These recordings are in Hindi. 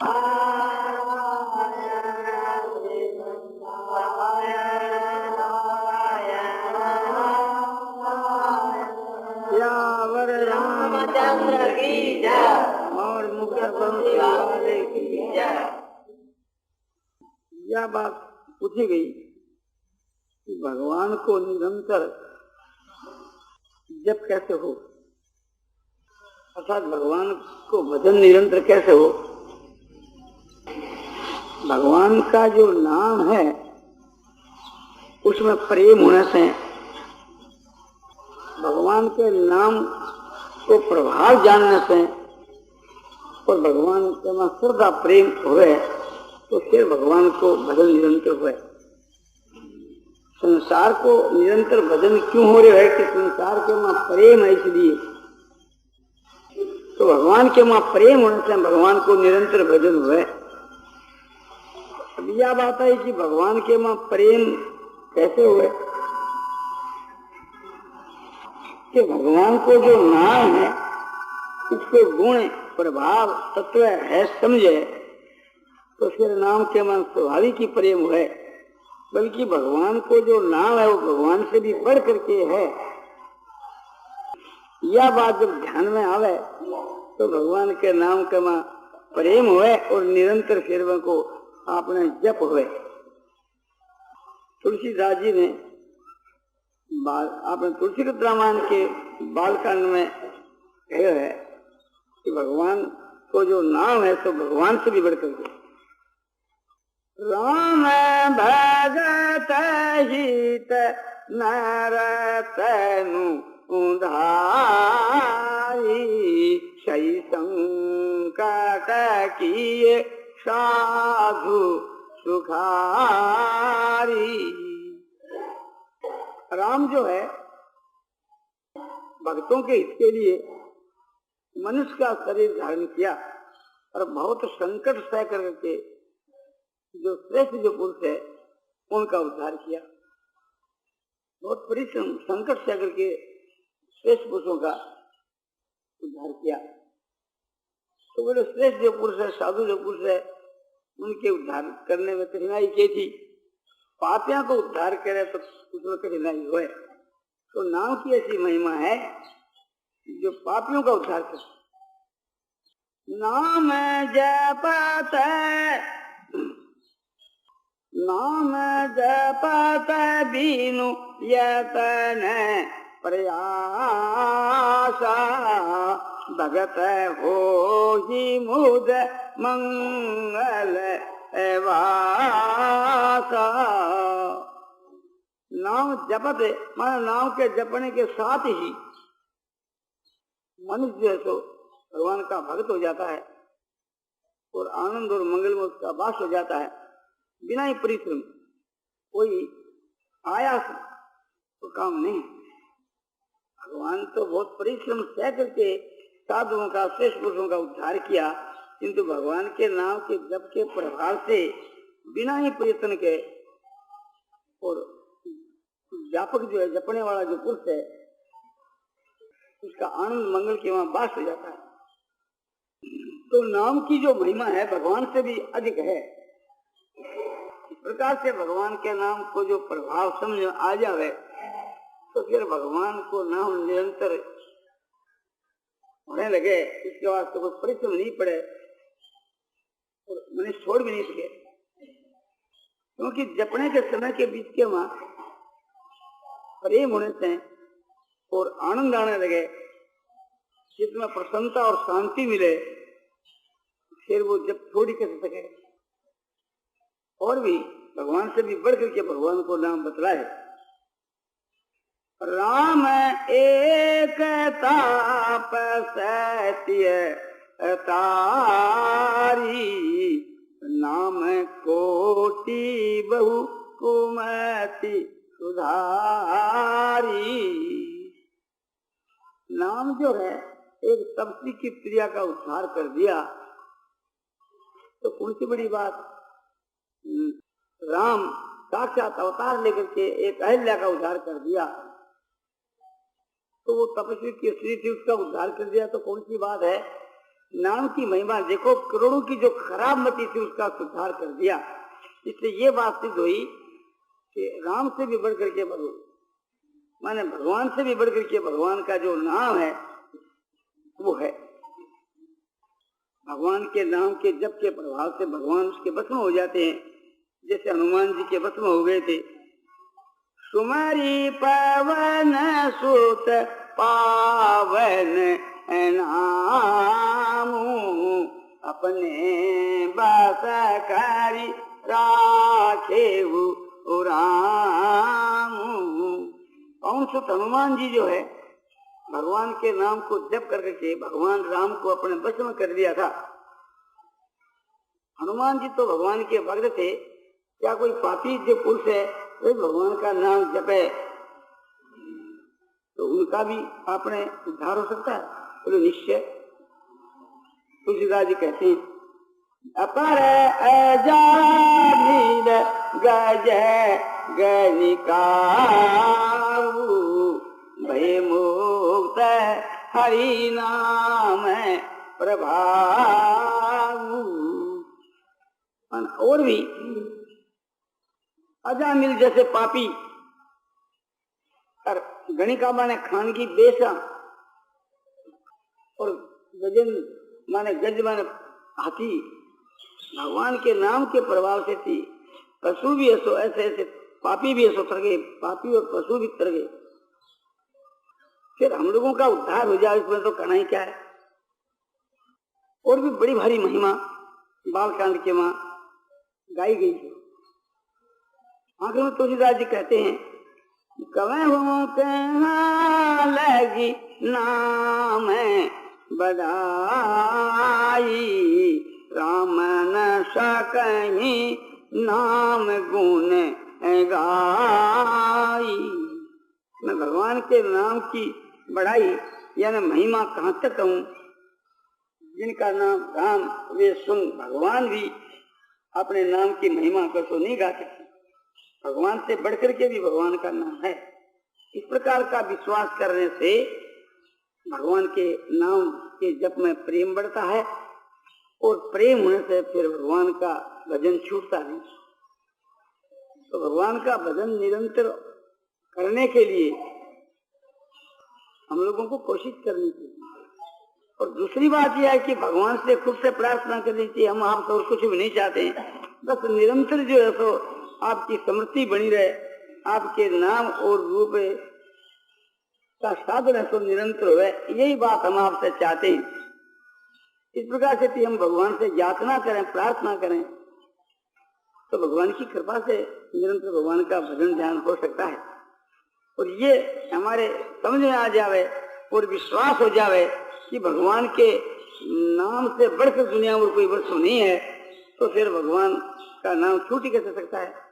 यावर रामचंद्र की जय और मुख्य पंक्ति वाले की जय। यह बात पूछी गई कि भगवान को निरंतर जप कैसे हो, अर्थात भगवान को भजन निरंतर कैसे हो। भगवान का जो नाम है उसमें प्रेम होने से, भगवान के नाम को प्रभाव जानने से और भगवान के में श्रद्धा प्रेम हुए तो फिर भगवान को भजन निरंतर हुए। संसार को निरंतर भजन क्यों हो रहे है कि संसार के मां प्रेम है, इसलिए तो भगवान के मां प्रेम होने से भगवान को निरंतर भजन हुए। अब यह बात है कि भगवान के मां प्रेम कैसे हुए कि भगवान को जो नाम है उसके गुण प्रभाव तत्व है समझे तो फिर नाम के मन स्वाभाविक ही प्रेम है। बल्कि भगवान को जो नाम है वो भगवान से भी बढ़ करके है। यह बात जब ध्यान में आवे तो भगवान के नाम के मां प्रेम हुए और निरंतर फिर को आपने जप हुए। तुलसीदास जी ने आपने तुलसी के रामायण के बालकांड में कहा है कि भगवान को जो नाम है तो भगवान से भी बढ़कर के राम भगत हित नरतनु उधारी सही संकट किए साधु सुखारी। राम जो है भक्तों के हित के लिए मनुष्य का शरीर धारण किया और बहुत संकट सह करके जो श्रेष्ठ जो पुरुष है उनका उद्धार किया। बहुत परिश्रम संकट सह करके श्रेष्ठ पुरुषों का उद्धार किया। तो बोले श्रेष्ठ जो पुरुष है, साधु जो पुरुष है, उनके उद्धार करने में कठिनाई की थी। पापियों को उद्धार करे तो उसमें कठिनाई हुए। तो नाम की ऐसी महिमा है जो पापियों का उद्धार करे। नाम जपत बीनु यतन प्रयासा भगत हो ही मुद मंगल वासा। नाम जपत माना नाम के जपने के साथ ही मनुष्य है तो भगवान का भक्त हो जाता है और आनंद और मंगल में उसका वास हो जाता है बिना ही परिश्रम। कोई आयास तो काम नहीं। भगवान तो बहुत परिश्रम सह करके साधुओं का श्रेष्ठ पुरुषों का उद्धार किया, किंतु भगवान के नाम के जप के प्रभाव से बिना ही प्रयत्न के और व्यापक जो है जपने वाला जो पुरुष है उसका आनंद मंगल के वहां वास हो जाता है। तो नाम की जो महिमा है भगवान से भी अधिक है। इस प्रकार से भगवान के नाम को जो प्रभाव समझ आ जावे तो फिर भगवान को नाम निरंतर होने लगे। इसके बाद तो कोई परिश्रम नहीं पड़े और मनुष्य छोड़ भी नहीं सके, क्योंकि जपने के समय के बीच के वहां प्रेम होने से और आनंद आने लगे, जिसमें प्रसन्नता और शांति मिले, फिर वो जब थोड़ी कर सके और भी भगवान से भी बढ़ करके भगवान को नाम बतलाए। राम एक ताप सत्य तारी नाम कोटि बहु कुमति सुधारी। नाम जो है एक तपस्वी की प्रिया का उद्धार कर दिया तो कौन सी बड़ी बात। राम साक्षात अवतार लेकर के एक अहिल्या का उद्धार कर दिया तो वो तपस्वी की स्त्री थी उसका उद्धार कर दिया तो कौन सी बात है। नाम की महिमा देखो, करोड़ों की जो खराब मति थी उसका सुधार कर दिया। इसलिए ये बात सिद्ध हुई कि राम से भी बढ़कर के माने भगवान से भी बढ़कर के भगवान का जो नाम है वो है। भगवान के नाम के जप के प्रभाव से भगवान उसके बस में हो जाते हैं, जैसे हनुमान जी के बस में हो गए थे। सुमरी पवन सुत पावन नाम, अपने बस करी राखे राम। कौन सुत हनुमान जी जो है भगवान के नाम को जप करके भगवान राम को अपने बस में कर दिया था। हनुमान जी तो भगवान के भक्त थे, क्या कोई पापी जो पुरुष है वो भगवान का नाम जपे तो उनका भी आपने उद्धार हो सकता है? तो निश्चय। तुलसीदास जी कहते हैं, अपर अजामिल गज गनिकाऊ, भय मुक्त हरि नाम प्रभाऊ। और भी अजामिल जैसे पापी, और गणिका माने खानगी बेसा, और गजन माने गज माने हाथी, भगवान के नाम के प्रभाव से थी। पशु भी ऐसो, ऐसे ऐसे पापी भी ऐसो तर गए, पापी और पशु भी तर गए। फिर हम लोगों का उद्धार हो जाए, इसमें तो कहना ही क्या है। और भी बड़ी भारी महिमा बालकांड के मां गाई गई है। आखिर में तुलसीदास जी कहते हैं, कहूँ कहना लगी नाम बड़ाई, राम न सकहीं नाम गुण गाई। मैं भगवान के नाम की बढ़ाई यानी महिमा कहाँ तक कहूँ, जिनका नाम राम वे सुन भगवान भी अपने नाम की महिमा को तो नहीं गा सकते। भगवान से बढ़कर के भी भगवान का नाम है। इस प्रकार का विश्वास करने से भगवान के नाम के जप में प्रेम बढ़ता है, और प्रेम होने से फिर भगवान का भजन छूटता नहीं। तो भगवान का भजन निरंतर करने के लिए हम लोगों को कोशिश करनी चाहिए। और दूसरी बात यह है कि भगवान से खुद से प्रार्थना करनी चाहिए। हम आपसे और कुछ भी नहीं चाहते हैं, बस निरंतर जो है सो आपकी समृद्धि बनी रहे, आपके नाम और रूप का साधन है तो निरंतर हो, यही बात हम आपसे चाहते हैं। इस प्रकार से हम भगवान से याचना करें, प्रार्थना करें, तो भगवान की कृपा से निरंतर भगवान का भजन ध्यान हो सकता है। और ये हमारे समझ में आ जावे और विश्वास हो जावे कि भगवान के नाम से बढ़कर दुनिया में कोई वस्तु नहीं है, तो फिर भगवान का नाम छूट ही कैसे सकता है।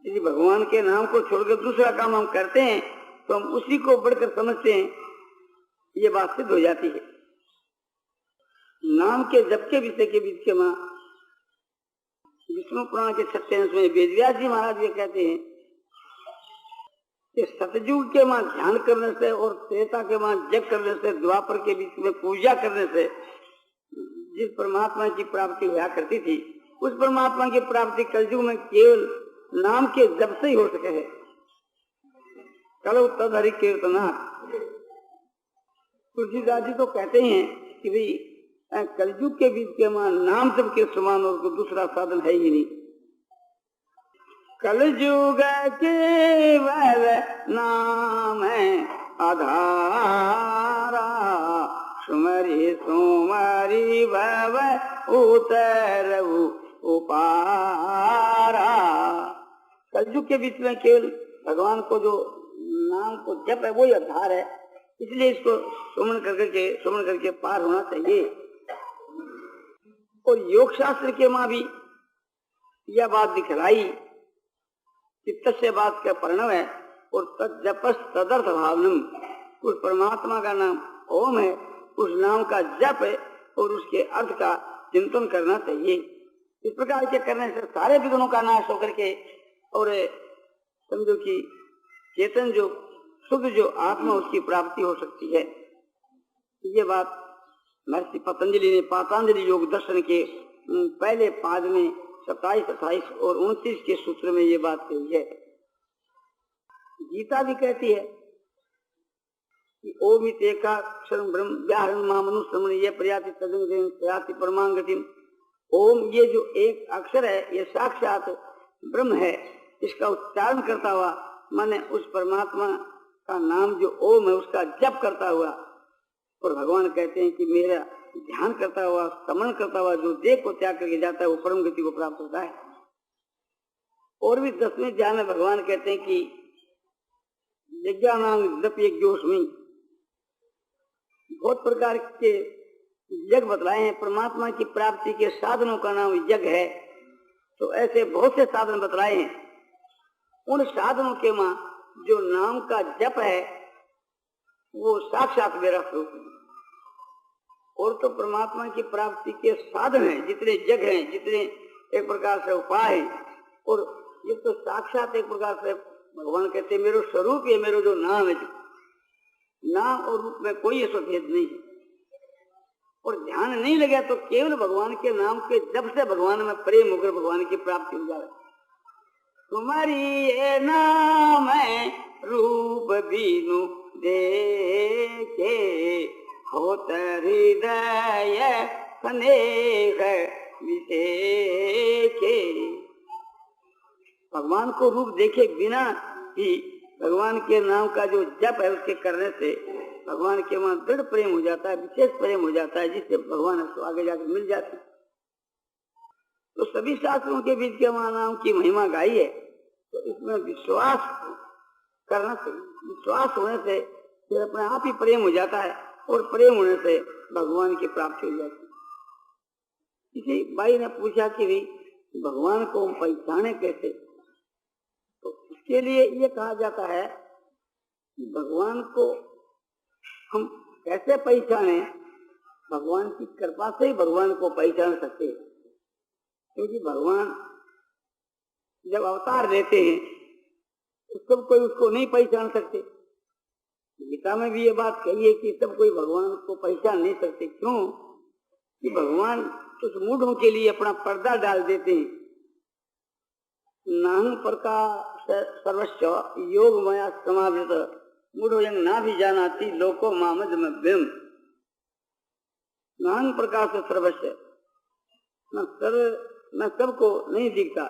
यदि भगवान के नाम को छोड़कर दूसरा काम हम करते हैं तो हम उसी को बढ़कर समझते हैं, ये बात सिद्ध हो जाती है। नाम के जप के विषय के बीच के मां विष्णु पुराण के 36वें वेदव्यास जी महाराज ये कहते हैं कि सतयुग के मां ध्यान करने से और त्रेता के मां जप करने से, द्वापर के बीच में पूजा करने से जिस परमात्मा की प्राप्ति हुआ करती थी, उस परमात्मा की प्राप्ति कलयुग में केवल नाम के जप से ही हो सके है। कलो तद हरि कीर्तना। तुलसीदास जी तो कहते हैं कि भाई कलयुग के बीच के मां नाम जप के समान और कोई दूसरा साधन है ही नहीं। कलयुग केवल नाम आधारा, सुमरि सुमरि भव उतरऊ उपारा। कलयुग के बीच में केवल भगवान को जो नाम को जप है वही आधार है, इसलिए इसको सुमन करके पार होना चाहिए। और योग शास्त्र के मां भी यह बात दिखलाई कि तस्य बात का परिणाम है और तज्जपस तदर्थ भावनम। उस परमात्मा का नाम ओम है, उस नाम का जप है और उसके अर्थ का चिंतन करना चाहिए। इस प्रकार के करने से सारे विघ्नों का नाश होकर के और समझो कि चेतन जो शुद्ध जो आत्मा उसकी प्राप्ति हो सकती है। ये बात महर्षि पतंजलि ने पातंजलि योग दर्शन के पहले पाद में 27, 28 और 29 के सूत्र में ये बात कही है। गीता भी कहती है कि ओम एकाक्षरं ब्रह्म व्याहरण मामनु श्रमणीय प्रयाति तदंग प्रयाति परमांगतिम। ओम ये जो एक अक्षर है ये साक्षात ब्रह्म है, इसका उच्चारण करता हुआ माने उस परमात्मा का नाम जो ओम है उसका जप करता हुआ, और भगवान कहते हैं कि मेरा ध्यान करता हुआ स्मरण करता हुआ जो देह को त्याग करके जाता है वो परम गति को प्राप्त होता है। और भी 10वें अध्याय में भगवान कहते हैं कि यज्ञानां जप यज्ञोस्मि, बहुत प्रकार के यज्ञ बतलाए हैं। परमात्मा की प्राप्ति के साधनों का नाम यज्ञ है, तो ऐसे बहुत से साधन बतलाए हैं। उन साधनों के मां जो नाम का जप है वो साक्षात मेरा स्वरूप है। और तो परमात्मा की प्राप्ति के साधन हैं, जितने यज्ञ हैं, जितने एक प्रकार से उपाय हैं, और ये तो साक्षात एक प्रकार से भगवान कहते हैं मेरा स्वरूप है, मेरा जो नाम है, नाम और रूप में कोई ऐसा भेद नहीं है। और ध्यान नहीं लगा तो केवल भगवान के नाम के जब से भगवान में प्रेम होकर भगवान की प्राप्ति हो जाए। तुम्हारी ये नाम है रूप बीनु देखे होत हृदय स्नेह विषेखे। भगवान को रूप देखे बिना ही भगवान के नाम का जो जप है उसके करने से भगवान के वहां दृढ़ प्रेम हो जाता है, विशेष प्रेम हो जाता है, जिससे भगवान उसको आगे जाकर मिल जाते। तो सभी शास्त्रों के बीच के वहां नाम की महिमा गाई है, तो इसमें विश्वास करना चाहिए। विश्वास होने से फिर अपने आप ही प्रेम हो जाता है, और प्रेम होने से भगवान की प्राप्ति हो जाती है। किसी भाई ने पूछा कि भी भगवान को हम पहचाने कैसे, तो इसके लिए ये कहा जाता है कि भगवान को हम कैसे पहचाने, भगवान की कृपा से ही भगवान को पहचान सकते हैं। क्योंकि भगवान जब अवतार लेते हैं तो सब कोई उसको नहीं पहचान सकते। गीता में भी ये बात कही है कि सब कोई भगवान को पहचान नहीं सकते। क्यों? कि भगवान उस मूढ़ों के लिए अपना पर्दा डाल देते हैं। नाहं प्रकाश सर्वस्व योग माया समावृत मूढ़ो यंग ना भी जानाती लोको मामज में ब्रह्म। नाहं प्रकाश सर्वस्व, मैं सबको नहीं दिखता,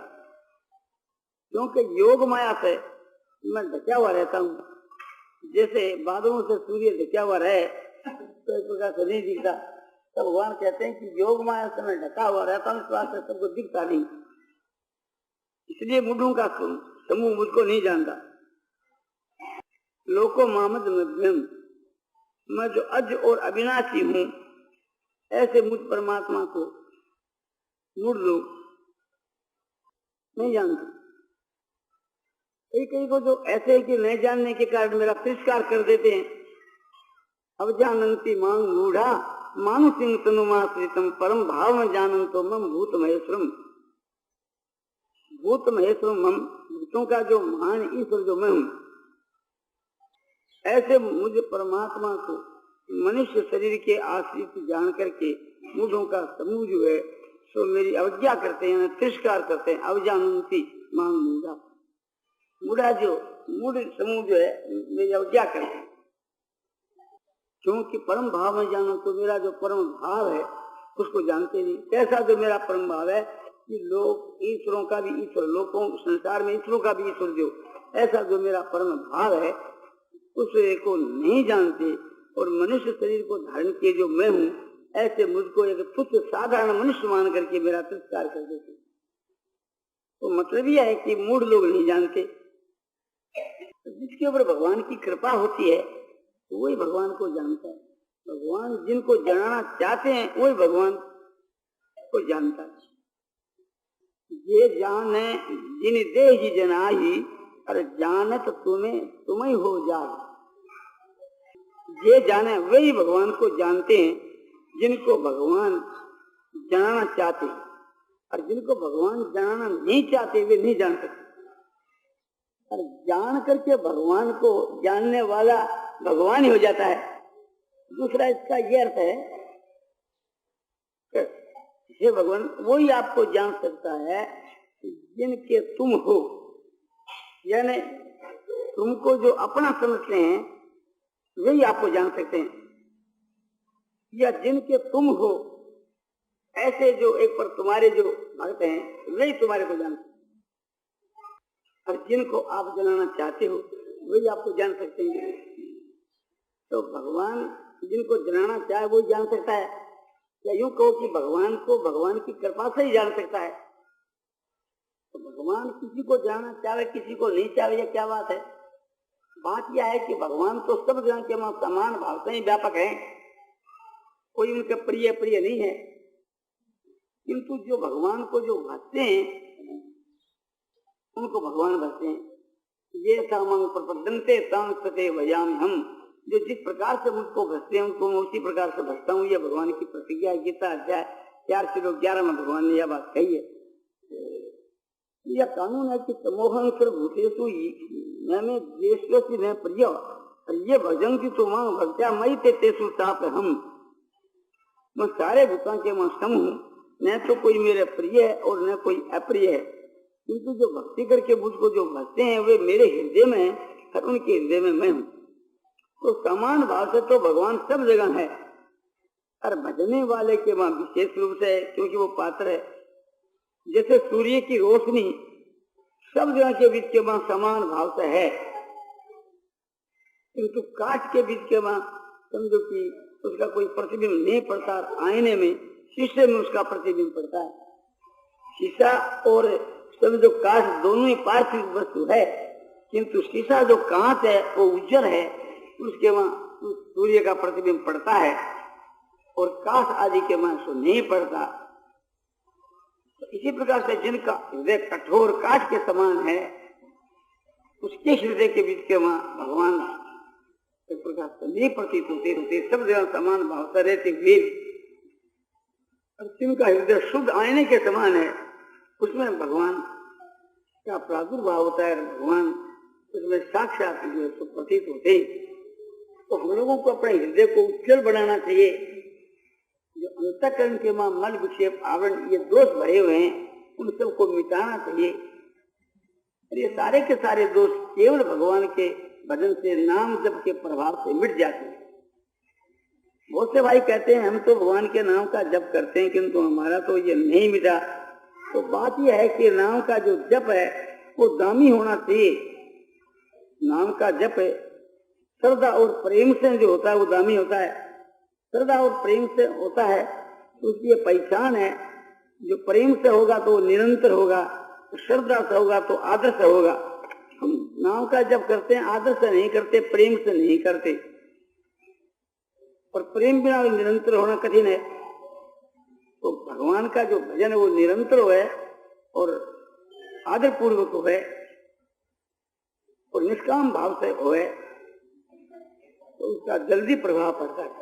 क्योंकि योग माया से मैं ढका हुआ रहता हूँ। जैसे बादलों से सूर्य ढका हुआ रहे तो एक प्रकार से नहीं दिखता, तो भगवान कहते हैं कि योग माया से मैं ढका हुआ रहता हूँ, इस बात से सबको दिखता नहीं। इसलिए मूढ़ों का समूह मुझको नहीं जानता। लोको मामद में ब्रह्म, मैं जो अज और अविनाशी हूँ ऐसे मुझ परमात्मा को मूढ़ लोग नहीं जानते। कई को जो ऐसे है कि नहीं जानने के कारण मेरा तिरस्कार कर देते हैं। अब जानंती मांग मूढ़ा मानुसिंह तनुमाश्रितम परम भाव में जानंतो मम भूत महेश्वरम। भूत महेश्वरम, हम भूतों का जो महान ईश्वर जो मैं हूँ, ऐसे मुझे परमात्मा को मनुष्य शरीर के आश्रित जान करके मूढ़ों का समूह जो है सो मेरी अवज्ञा करते हैं, तिरस्कार करते हैं। अवजानंती मांग मूढ़ा, मूढ़ा जो मूढ़ समूह जो है मेरी अवज्ञा करते हैं। क्योंकि परम भाव में जानो, तो मेरा जो परम भाव है उसको जानते नहीं। कैसा जो मेरा परम भाव है कि लोग ईश्वरों का भी ईश्वर, लोगों संसार में ईश्वरों का भी ईश्वर, जो ऐसा जो मेरा परम भाव है उसको नहीं जानते। और मनुष्य शरीर को धारण किए जो मैं हूँ, ऐसे मुझको एक तुच्छ साधारण मनुष्य मान करके मेरा तिरस्कार कर देते। तो मतलब यह है कि मूढ़ लोग नहीं जानते। जिसके ऊपर भगवान की कृपा होती है वही भगवान को जानता है। भगवान जिनको जानना चाहते हैं वही भगवान को जानता है। ये जाने जिन दे ही जनाही, अरे जानत तुम्हें ही हो जाए। ये जाने वही भगवान को जानते हैं जिनको भगवान जानना चाहते हैं, और जिनको भगवान जानना नहीं चाहते वे नहीं जान सकते। और जान करके भगवान को जानने वाला भगवान ही हो जाता है। दूसरा इसका ये अर्थ है हे भगवान, वही आपको जान सकता है जिनके तुम हो, यानी तुमको जो अपना समझते हैं वही आपको जान सकते हैं, या जिनके तुम हो ऐसे जो एक पर तुम्हारे जो भक्त हैं वही तुम्हारे को जानते हैं, और जिनको आप जलाना चाहते हो वही आपको जान सकते हैं। तो भगवान जिनको जलाना चाहे वही जान सकता है, या यूं कहो कि भगवान को भगवान की कृपा से ही जान सकता है। तो भगवान किसी को जानना चाहे किसी को नहीं चाहे, ये क्या बात है? बात यह है कि भगवान तो सब जगह के वहां समान भाव से ही व्यापक है, कोई उनके प्रिय प्रिय नहीं है। किंतु जो भगवान को जो भजते हैं उनको भगवान भजते हैं। ये सामंग प्रपद्यन्ते तां सते भजामि हम, जो जिस प्रकार से मुझको भजते हैं उनको मैं उसी प्रकार से भजता हूँ। ये भगवान की प्रतिज्ञा, गीता अध्याय 4:11 में भगवान ने यह बात कही है। यह कानून है कि समोहं सर्वभूतेषु मैंने देशवसी न प्रिय, ये भजन की तो मां भक्त्या मई तेसु ताप हम। मैं सारे भूतों के मैं सम हूँ, न तो कोई मेरे प्रिय है और न कोई अप्रिय है, किंतु जो भक्ति करके मुझको जो भजते हैं वे मेरे हृदय में है और उनके हृदय में मैं हूँ। तो समान भाव से तो भगवान सब जगह है, और भजने वाले के वहां विशेष रूप से है, क्योंकि वो पात्र है। जैसे सूर्य की रोशनी सब जगह के बीच के वहां समान भाव से है, किंतु कांच के बीच के वहां समझो कि उसका कोई प्रतिबिंब नहीं पड़ता। आईने में, शीशे में उसका प्रतिबिंब पड़ता है। शीशा और समझो कांच दोनों ही पार्थिव वस्तु है, किंतु शीशा जो कांच है वो उज्जर है, उसके वहां सूर्य का प्रतिबिंब पड़ता है, और कांच आदि के वहां सो नहीं पड़ता। तो इसी प्रकार से जिनका हृदय कठोर काठ के समान है, उसके हृदय के बीच के वहां भगवान एक प्रकार से नहीं प्रतीत होते, सब जगह समान भाव से रहते हुए, और जिनका हृदय शुद्ध आईने के समान है, उसमें भगवान का प्रादुर्भाव होता है, भगवान उसमें साक्षात जो है तो प्रतीत होते। तो हम लोगों को अपने हृदय को उज्जवल बनाना चाहिए। जो अंतःकरण के मां मल विक्षेप आवरण ये दोष भरे हुए हैं, उन सबको मिटाना चाहिए। ये सारे के सारे दोष केवल भगवान के भजन से, नाम जप के प्रभाव से मिट जाते हैं। बहुत से भाई कहते हैं हम तो भगवान के नाम का जप करते हैं, किंतु हमारा तो ये नहीं मिटा। तो बात यह है कि नाम का जो जप है वो दामी होना चाहिए। नाम का जप है श्रद्धा और प्रेम से जो होता है वो दामी होता है। श्रद्धा और प्रेम से होता है तो उसकी पहचान है, जो प्रेम से होगा तो निरंतर होगा, श्रद्धा से होगा तो आदर से होगा। हम नाम का जप करते हैं, आदर से नहीं करते, प्रेम से नहीं करते, और प्रेम बिना निरंतर होना कठिन है। तो भगवान का जो भजन है वो निरंतर है और आदर पूर्वक हो और निष्काम भाव से हो, तो उसका जल्दी प्रभाव पड़ता है।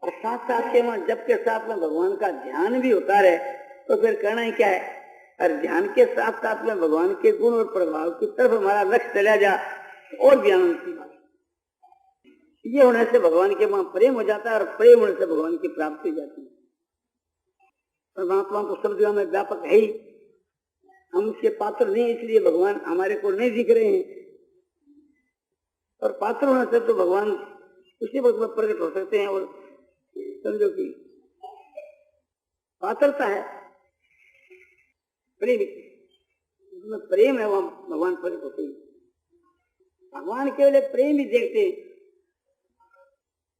और साथ साथ के वहां जप के साथ में भगवान का ध्यान भी होता रहे, तो फिर करना ही क्या है। और ध्यान के साथ साथ में भगवान के गुण और प्रभाव की तरफ हमारा लक्ष्य चला जा, और भी आनंद की बात। ये होने से भगवान के वहां प्रेम हो जाता है, और प्रेम होने से भगवान की प्राप्ति हो जाती है। परमात्मा तो सब जगह में व्यापक है ही, हम उसके पात्र नहीं, इसलिए भगवान हमारे को नहीं दिख रहे हैं। और पात्र होने से तो भगवान उसी वक्त में प्रकट हो सकते हैं। और समझो कि पात्रता है प्रेम, जिसमें प्रेम है वहां भगवान प्रकट होते हैं। भगवान केवल प्रेम ही देखते हैं।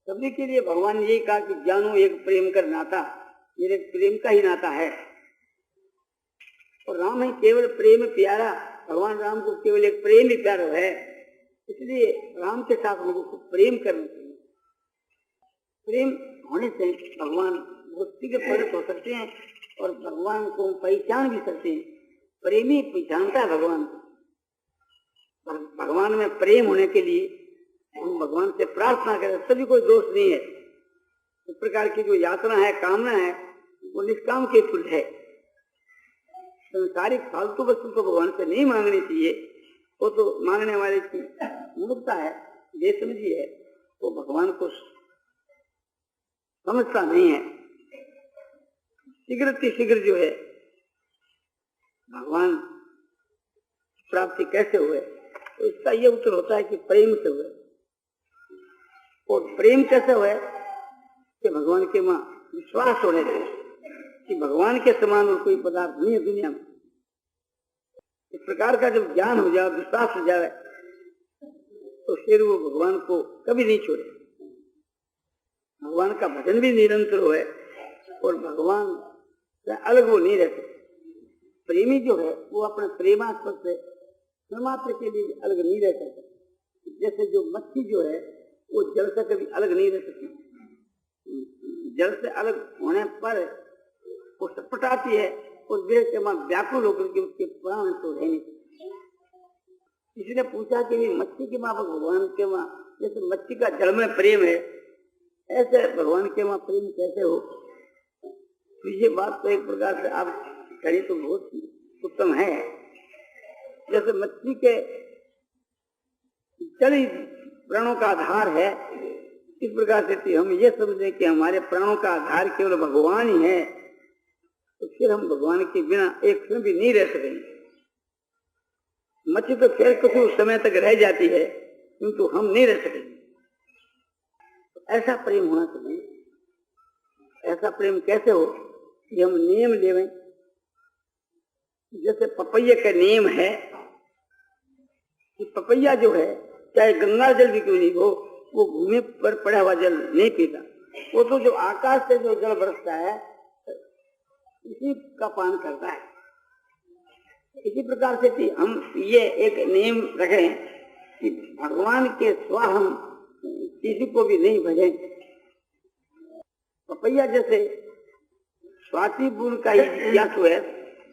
सभी के लिए भगवान ने यही कहा कि जानो एक प्रेम कर नाता, मेरे प्रेम का ही नाता है। और राम है केवल प्रेम प्यारा, भगवान राम को केवल एक प्रेम ही प्यारा है, इसलिए राम के साथ लोगों को प्रेम करना चाहिए। प्रेम होने से भगवान भक्ति के प्रकट हो सकते हैं और भगवान को पहचान भी सकते हैं। प्रेमी पहचानता है भगवान को। भगवान में प्रेम होने के लिए हम भगवान से प्रार्थना करें, सभी कोई दोष नहीं है। इस प्रकार की जो यात्रा है, कामना है, वो निष्काम के तुल्य है। संसारिक फालतू वस्तु तो भगवान से नहीं मांगनी चाहिए, वो तो मांगने वाले की मूर्खता है, बेसमझी है, वो भगवान को समझता नहीं है। शीघ्र जो है भगवान प्राप्ति कैसे हुए, तो इसका ये उत्तर होता है कि प्रेम से हुए। और प्रेम कैसे हुए कि भगवान के मां विश्वास होने से कि भगवान के समान और कोई पदार्थ नहीं है दुनिया में। इस प्रकार का जब ज्ञान हो जाए, विश्वास हो जाए, तो फिर वो भगवान को कभी नहीं छोड़े। भगवान का भजन भी निरंतर होए और भगवान से अलग वो नहीं रहते। प्रेमी जो है वो अपने प्रेमास्पद से मात्र के लिए अलग नहीं रह सकते। जैसे जो मच्छी जो है वो जल से कभी अलग नहीं रह सकती। जल से अलग होने पर वो सटपटाती है और देह के मां व्याकुल होकर के उसके प्राण तो रह नहीं सकते। किसी ने पूछा कि मच्छी के मां भगवान के मां, जैसे मच्छी का जल में प्रेम है, ऐसे भगवान के मां प्रेम कैसे हो? तो ये बात तो एक प्रकार से आप करें तो बहुत उत्तम है। जैसे मच्छी के जल ही प्राणों का आधार है, इस प्रकार से हम ये समझे कि हमारे प्राणों का आधार केवल भगवान ही है, तो फिर हम भगवान के बिना एक क्षण भी नहीं रह सकेंगे। मच्छी तो फिर कुछ समय तक रह जाती है, किंतु हम नहीं रह सकेंगे। तो ऐसा प्रेम होना चाहिए। ऐसा प्रेम कैसे हो कि हम नियम लेवें। जैसे पपैये का नियम है कि पपैया जो है चाहे गंगा जल भी क्यों नहीं हो, वो भूमि पर पड़ा हुआ जल नहीं पीता। वो तो जो आकाश से जो जल बरसता है इसी का पान करता है। इसी प्रकार से हम ये एक नियम रखें कि भगवान के सिवा हम किसी को भी नहीं भजें। पपैया जैसे स्वाति बूंद का ही यात्रा है,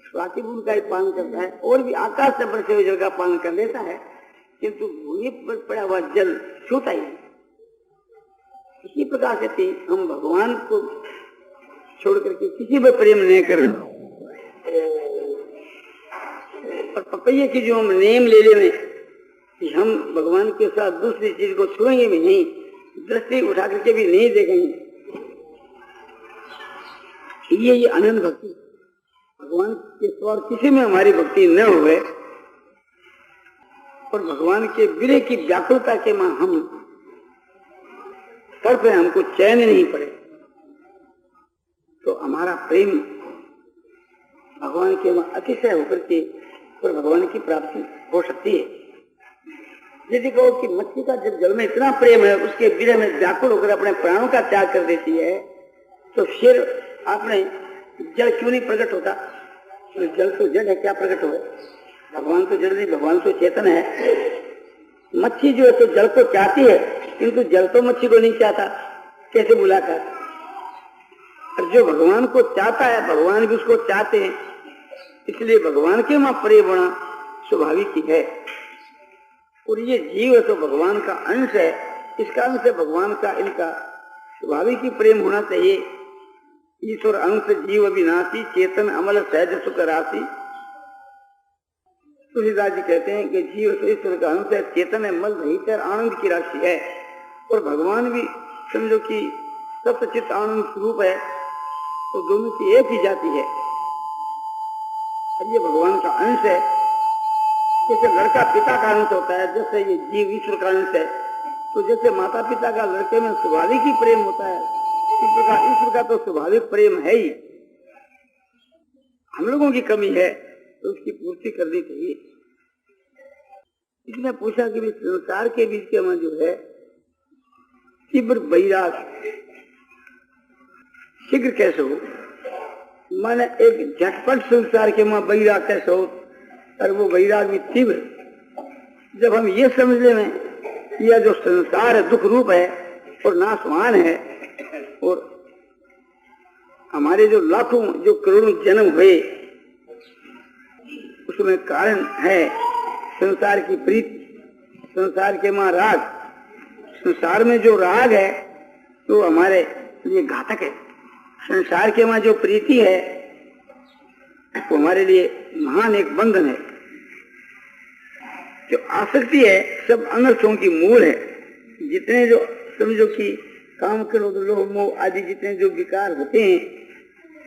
स्वाति बूंद का ही पान करता है और भी आकाश से बरसे हुए जल का पान कर लेता है, किंतु भूमि पर पड़ा हुआ जल छूता ही। इसी प्रकार से हम भगवान को छोड़ करके किसी पर प्रेम नहीं कर रहे। और पपैये की जो हम नियम ले लेंगे कि हम भगवान के साथ दूसरी चीज को छुएंगे भी नहीं, दृष्टि उठा करके भी नहीं देखेंगे, ये अनंत भक्ति। भगवान के सिवा किसी में हमारी भक्ति न हुए और भगवान के विरह की व्याकुलता के मां हम कर पे हमको चैन नहीं पड़े, तो हमारा प्रेम भगवान के मां अतिशय होकर के और भगवान की प्राप्ति हो सकती है। यदि कहो कि मच्छी का जब जल में इतना प्रेम है, उसके विरह में व्याकुल होकर अपने प्राणों का त्याग कर देती है, तो फिर आपने जल क्यों नहीं प्रकट होता? तो जल तो जड़ है, क्या प्रकट हो? भगवान तो जड़ नहीं, भगवान तो चेतन है। मच्छी जो है तो जल को चाहती है, किंतु जल तो मच्छी को नहीं चाहता, कैसे मुलाकात? और जो भगवान को चाहता है, भगवान भी उसको चाहते हैं, इसलिए भगवान के मां प्रेम होना स्वाभाविक ही है। और ये जीव तो भगवान का अंश है, इस कारण से भगवान का इनका स्वाभाविक ही प्रेम होना चाहिए। ईश्वर अंश जीव अविनाशी, चेतन अमल सहज सुख राशि। तुलसीदास जी कहते हैं कि जीव तो ईश्वर का अंश है, चेतन है, मल रहित है, आनंद की राशि है। और भगवान भी समझो कि सत्चित आनंद स्वरूप है, तो दोनों की एक ही जाति है। ये भगवान का अंश है। जैसे लड़का पिता का अंश होता है, जैसे ये जीव ईश्वर का अंश है, तो जैसे माता पिता का लड़के में स्वाभाविक ही प्रेम होता है, इस प्रकार ईश्वर का तो स्वाभाविक प्रेम है ही। हम लोगों की कमी है तो उसकी पूर्ति करनी चाहिए। इसने पूछा कि संसार के बीच के में जो है तीव्र वैराग शीघ्र कैसे हो? माने एक झटपट संसार के मां वैराग कैसे हो, और वो वैराग भी तीव्र। जब हम ये समझ ले में यह जो संसार है दुख रूप है और नाशवान है, और हमारे जो लाखों जो करोड़ों जन्म हुए उसमें कारण है संसार की प्रीति, संसार के मां राग। संसार में जो राग है तो हमारे लिए घातक है। संसार के मां जो प्रीति है वो हमारे लिए महान एक बंधन है। जो आसक्ति है सब अनर्थों की मूल है। जितने जो समझो कि काम, क्रोध, लोभ, मोह आदि जितने जो विकार होते हैं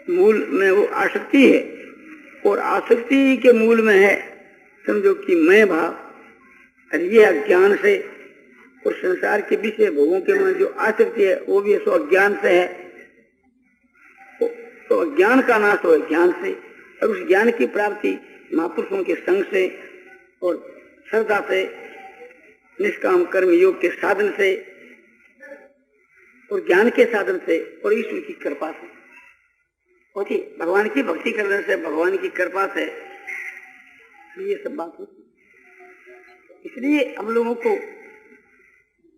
मूल में वो आसक्ति है, और आसक्ति के मूल में है समझो कि मैं भाव, और ये अज्ञान से, और संसार के विषय भोगों के मन जो आसक्ति है वो भी सो अज्ञान से है। तो अज्ञान का नाश हो ज्ञान से, और उस ज्ञान की प्राप्ति महापुरुषों के संग से और श्रद्धा से, निष्काम कर्म योग के साधन से और ज्ञान के साधन से और ईश्वर की कृपा से होती। भगवान की भक्ति करने से, भगवान की कृपा से ये सब बात होती। इसलिए हम लोगों को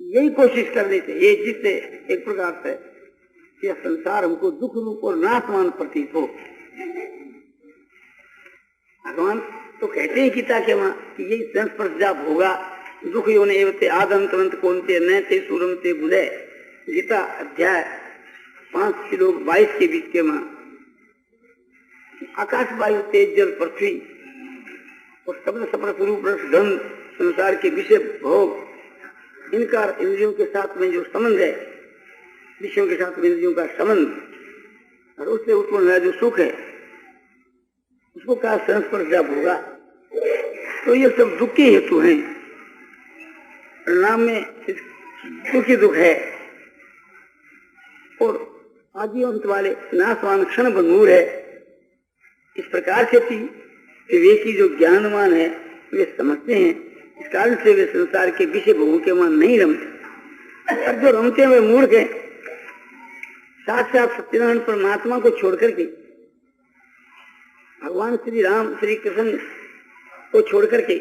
यही कोशिश करनी चाहिए जिससे एक प्रकार से यह संसार हमको दुख रूप और नाशवान प्रतीत हो। भगवान तो कहते हैं गीता के वहां कि यही संस्पर्श जाप होगा, दुख योनि एवते आदंतवंत कौनते न ते सूरम ते बुधे। गीता अध्याय 5 श्लोक 22 के बीच के वहां आकाश वायु तेज जल पृथ्वी और शब्द सप्त रूप रस गंध संसार के विषय भोग, इनका इंद्रियों के साथ में जो संबंध है, विषयों के साथ में इंद्रियों का संबंध और उससे उत्पन्न हुआ जो सुख है उसको कहा संस्पर्श जब होगा। तो ये सब दुख के हेतु हैं, परिणाम में दुखी दुख है और आदि अंत वाले नाशवान क्षण बनूर है। इस प्रकार से विवेकी जो ज्ञानवान है वे समझते हैं, इस कारण से वे संसार के विषय भोगों के मान नहीं रमते। और जो रमते हुए मूर्ख हैं, साक्षात सत्यनारायण परमात्मा को छोड़ करके, भगवान श्री राम श्री कृष्ण को छोड़ करके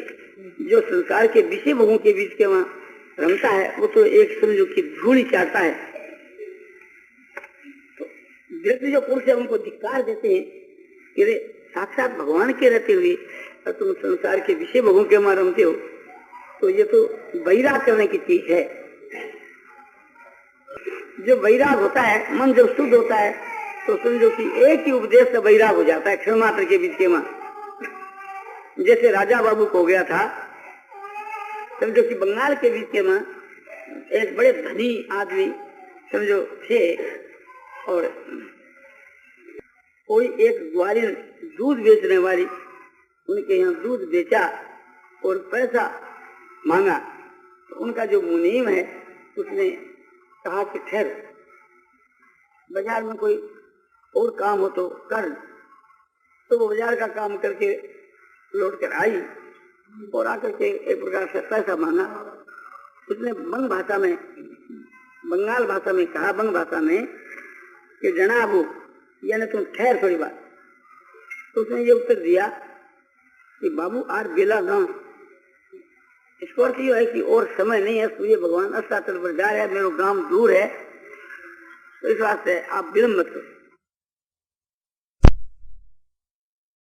जो संसार के विषय भोगों के बीच के वहां रमता है, वो तो एक समझो कि धूल ही चाहता है। तो व्यक्ति जो पुरुष है उनको धिक्कार देते हैं कि साक्षात भगवान के रहते हुए और तुम संसार के विषय भोगों के वहां रमते हो, तो ये तो वैराग करने की चीज है। जो वैराग होता है, मन जब शुद्ध होता है तो समझो कि एक ही उपदेश से वैराग हो जाता है क्षण मात्र के बीच के मां। जैसे राजा बाबू को हो गया था, समझो कि बंगाल के बीच के मां एक बड़े धनी आदमी समझो थे और कोई एक ग्वालिन दूध बेचने वाली उनके यहाँ दूध बेचा और पैसा मांगा। तो उनका जो मुनीम है उसने कहा कि ठहर, बाजार में कोई और काम हो तो कर। तो वो बाजार का काम करके लौट कर आई और आकर के एक प्रकार से पैसा मांगा। उसने बंग भाषा में, बंगाल भाषा में कहा, बंग भाषा में कि जनाबू यानी तुम ठहर थोड़ी बात। तो उसने ये उत्तर दिया कि बाबू आज बेला गांव, इसको अर्थ ये है कि और समय नहीं है, सूर्य भगवान अस्ताचल पर जा रहे हैं, मेरा गांव दूर है, तो इस वास्ते आप विलम्ब मत करो।